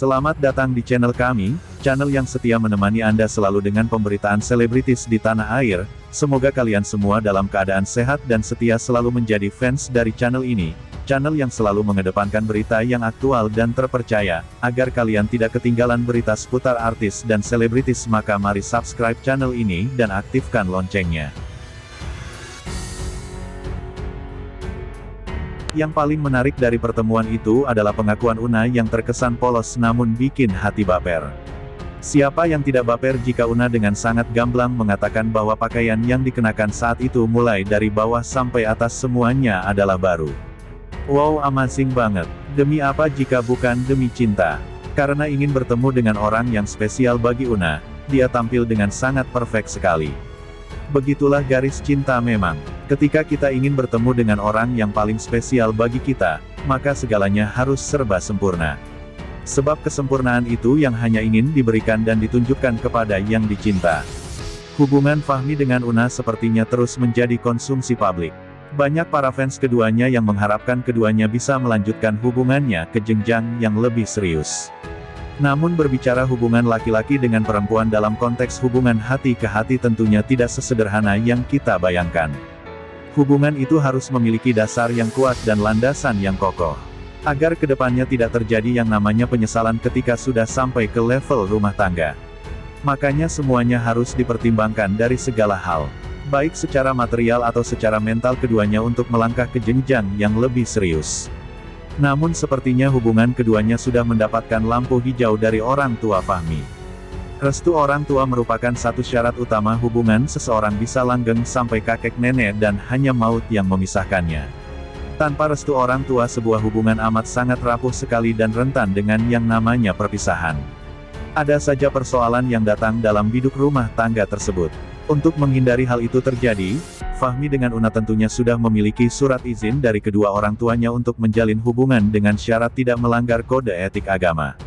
Selamat datang di channel kami, channel yang setia menemani Anda selalu dengan pemberitaan selebritis di tanah air. Semoga kalian semua dalam keadaan sehat dan setia selalu menjadi fans dari channel ini. Channel yang selalu mengedepankan berita yang aktual dan terpercaya. Agar kalian tidak ketinggalan berita seputar artis dan selebritis, maka mari subscribe channel ini dan aktifkan loncengnya. Yang paling menarik dari pertemuan itu adalah pengakuan Una yang terkesan polos namun bikin hati baper. Siapa yang tidak baper jika Una dengan sangat gamblang mengatakan bahwa pakaian yang dikenakan saat itu mulai dari bawah sampai atas semuanya adalah baru. Wow, amazing banget. Demi apa jika bukan demi cinta? Karena ingin bertemu dengan orang yang spesial bagi Una, dia tampil dengan sangat perfect sekali. Begitulah garis cinta memang. Ketika kita ingin bertemu dengan orang yang paling spesial bagi kita, maka segalanya harus serba sempurna. Sebab kesempurnaan itu yang hanya ingin diberikan dan ditunjukkan kepada yang dicinta. Hubungan Fahmi dengan Una sepertinya terus menjadi konsumsi publik. Banyak para fans keduanya yang mengharapkan keduanya bisa melanjutkan hubungannya ke jenjang yang lebih serius. Namun berbicara hubungan laki-laki dengan perempuan dalam konteks hubungan hati ke hati tentunya tidak sesederhana yang kita bayangkan. Hubungan itu harus memiliki dasar yang kuat dan landasan yang kokoh. Agar kedepannya tidak terjadi yang namanya penyesalan ketika sudah sampai ke level rumah tangga. Makanya semuanya harus dipertimbangkan dari segala hal. Baik secara material atau secara mental keduanya untuk melangkah ke jenjang yang lebih serius. Namun sepertinya hubungan keduanya sudah mendapatkan lampu hijau dari orang tua Fahmi. Restu orang tua merupakan satu syarat utama hubungan seseorang bisa langgeng sampai kakek nenek dan hanya maut yang memisahkannya. Tanpa restu orang tua sebuah hubungan amat sangat rapuh sekali dan rentan dengan yang namanya perpisahan. Ada saja persoalan yang datang dalam biduk rumah tangga tersebut. Untuk menghindari hal itu terjadi, Fahmi dengan Una tentunya sudah memiliki surat izin dari kedua orang tuanya untuk menjalin hubungan dengan syarat tidak melanggar kode etik agama.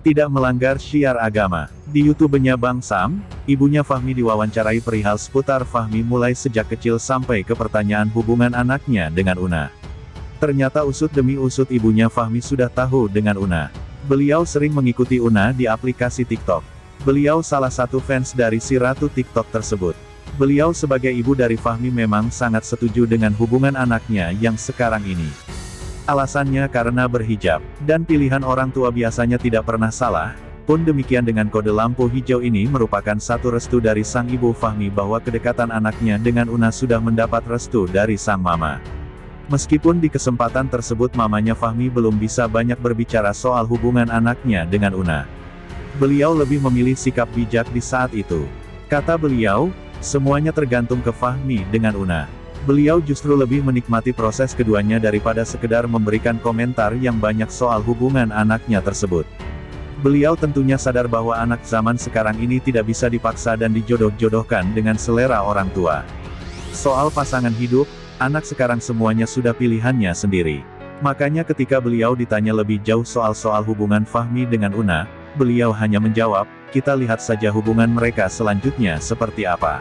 Tidak melanggar syiar agama. Di YouTube-nya Bang Sam, ibunya Fahmi diwawancarai perihal seputar Fahmi mulai sejak kecil sampai ke pertanyaan hubungan anaknya dengan Una. Ternyata usut demi usut ibunya Fahmi sudah tahu dengan Una. Beliau sering mengikuti Una di aplikasi TikTok. Beliau salah satu fans dari si Ratu TikTok tersebut. Beliau sebagai ibu dari Fahmi memang sangat setuju dengan hubungan anaknya yang sekarang ini. Alasannya karena berhijab, dan pilihan orang tua biasanya tidak pernah salah. Pun demikian dengan kode lampu hijau ini merupakan satu restu dari sang ibu Fahmi bahwa kedekatan anaknya dengan Una sudah mendapat restu dari sang mama. Meskipun di kesempatan tersebut mamanya Fahmi belum bisa banyak berbicara soal hubungan anaknya dengan Una. Beliau lebih memilih sikap bijak di saat itu. Kata beliau, semuanya tergantung ke Fahmi dengan Una. Beliau justru lebih menikmati proses keduanya daripada sekedar memberikan komentar yang banyak soal hubungan anaknya tersebut. Beliau tentunya sadar bahwa anak zaman sekarang ini tidak bisa dipaksa dan dijodoh-jodohkan dengan selera orang tua. Soal pasangan hidup, anak sekarang semuanya sudah pilihannya sendiri. Makanya ketika beliau ditanya lebih jauh soal hubungan Fahmi dengan Una, beliau hanya menjawab, kita lihat saja hubungan mereka selanjutnya seperti apa.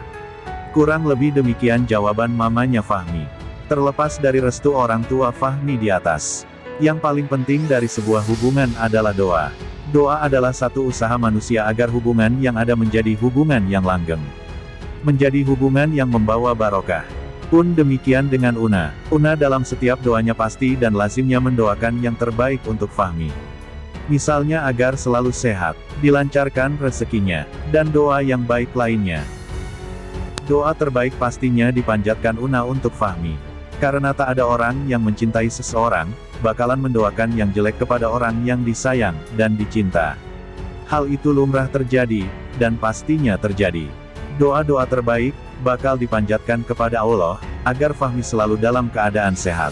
Kurang lebih demikian jawaban mamanya Fahmi. Terlepas dari restu orang tua Fahmi di atas, yang paling penting dari sebuah hubungan adalah doa. Doa adalah satu usaha manusia agar hubungan yang ada menjadi hubungan yang langgeng. Menjadi hubungan yang membawa barokah. Pun demikian dengan Una. Una dalam setiap doanya pasti dan lazimnya mendoakan yang terbaik untuk Fahmi. Misalnya agar selalu sehat, dilancarkan rezekinya, dan doa yang baik lainnya. Doa terbaik pastinya dipanjatkan Una untuk Fahmi. Karena tak ada orang yang mencintai seseorang, bakalan mendoakan yang jelek kepada orang yang disayang, dan dicinta. Hal itu lumrah terjadi, dan pastinya terjadi. Doa-doa terbaik, bakal dipanjatkan kepada Allah, agar Fahmi selalu dalam keadaan sehat.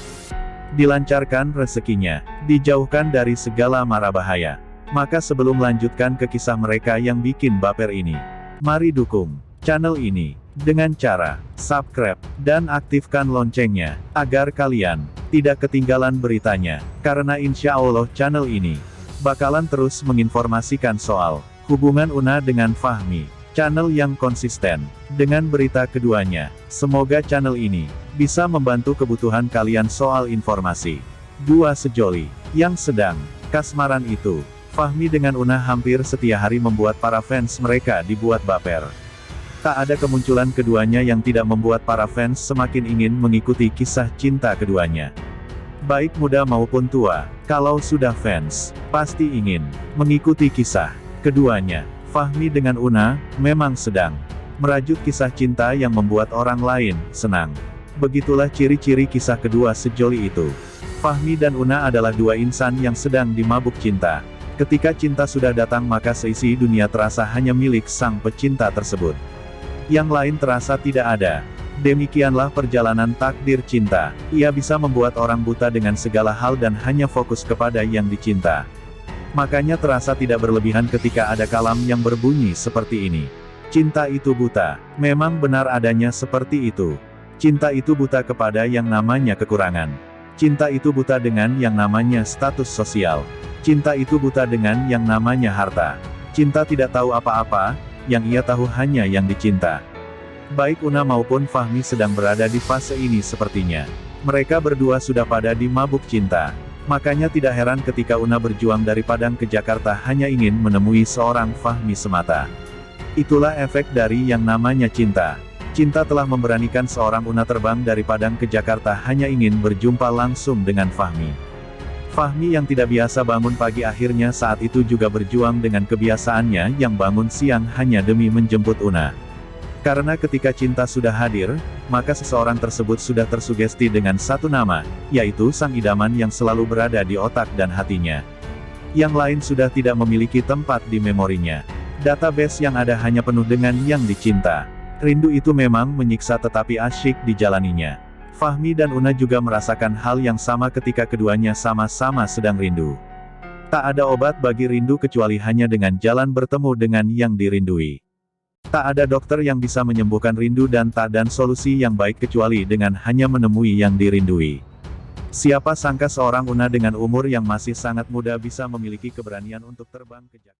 Dilancarkan rezekinya, dijauhkan dari segala mara bahaya. Maka sebelum melanjutkan ke kisah mereka yang bikin baper ini, mari dukung channel ini dengan cara subscribe dan aktifkan loncengnya, agar kalian tidak ketinggalan beritanya. Karena insya Allah channel ini bakalan terus menginformasikan soal hubungan Una dengan Fahmi. Channel yang konsisten dengan berita keduanya. Semoga channel ini bisa membantu kebutuhan kalian soal informasi. Dua sejoli yang sedang kasmaran itu, Fahmi dengan Una hampir setiap hari membuat para fans mereka dibuat baper. Tak ada kemunculan keduanya yang tidak membuat para fans semakin ingin mengikuti kisah cinta keduanya. Baik muda maupun tua, kalau sudah fans, pasti ingin mengikuti kisah keduanya. Fahmi dengan Una memang sedang merajut kisah cinta yang membuat orang lain senang. Begitulah ciri-ciri kisah kedua sejoli itu. Fahmi dan Una adalah dua insan yang sedang dimabuk cinta. Ketika cinta sudah datang maka seisi dunia terasa hanya milik sang pecinta tersebut. Yang lain terasa tidak ada. Demikianlah perjalanan takdir cinta. Ia bisa membuat orang buta dengan segala hal dan hanya fokus kepada yang dicinta. Makanya terasa tidak berlebihan ketika ada kalam yang berbunyi seperti ini. Cinta itu buta. Memang benar adanya seperti itu. Cinta itu buta kepada yang namanya kekurangan. Cinta itu buta dengan yang namanya status sosial. Cinta itu buta dengan yang namanya harta. Cinta tidak tahu apa-apa, yang ia tahu hanya yang dicinta. Baik Una maupun Fahmi sedang berada di fase ini sepertinya. Mereka berdua sudah pada di mabuk cinta. Makanya tidak heran ketika Una berjuang dari Padang ke Jakarta hanya ingin menemui seorang Fahmi semata. Itulah efek dari yang namanya cinta. Cinta telah memberanikan seorang Una terbang dari Padang ke Jakarta hanya ingin berjumpa langsung dengan Fahmi. Fahmi yang tidak biasa bangun pagi akhirnya saat itu juga berjuang dengan kebiasaannya yang bangun siang hanya demi menjemput Una. Karena ketika cinta sudah hadir, maka seseorang tersebut sudah tersugesti dengan satu nama, yaitu sang idaman yang selalu berada di otak dan hatinya. Yang lain sudah tidak memiliki tempat di memorinya. Database yang ada hanya penuh dengan yang dicinta. Rindu itu memang menyiksa tetapi asyik dijalaninya. Fahmi dan Una juga merasakan hal yang sama ketika keduanya sama-sama sedang rindu. Tak ada obat bagi rindu kecuali hanya dengan jalan bertemu dengan yang dirindui. Tak ada dokter yang bisa menyembuhkan rindu dan tak ada solusi yang baik kecuali dengan hanya menemui yang dirindui. Siapa sangka seorang Una dengan umur yang masih sangat muda bisa memiliki keberanian untuk terbang ke Jakarta.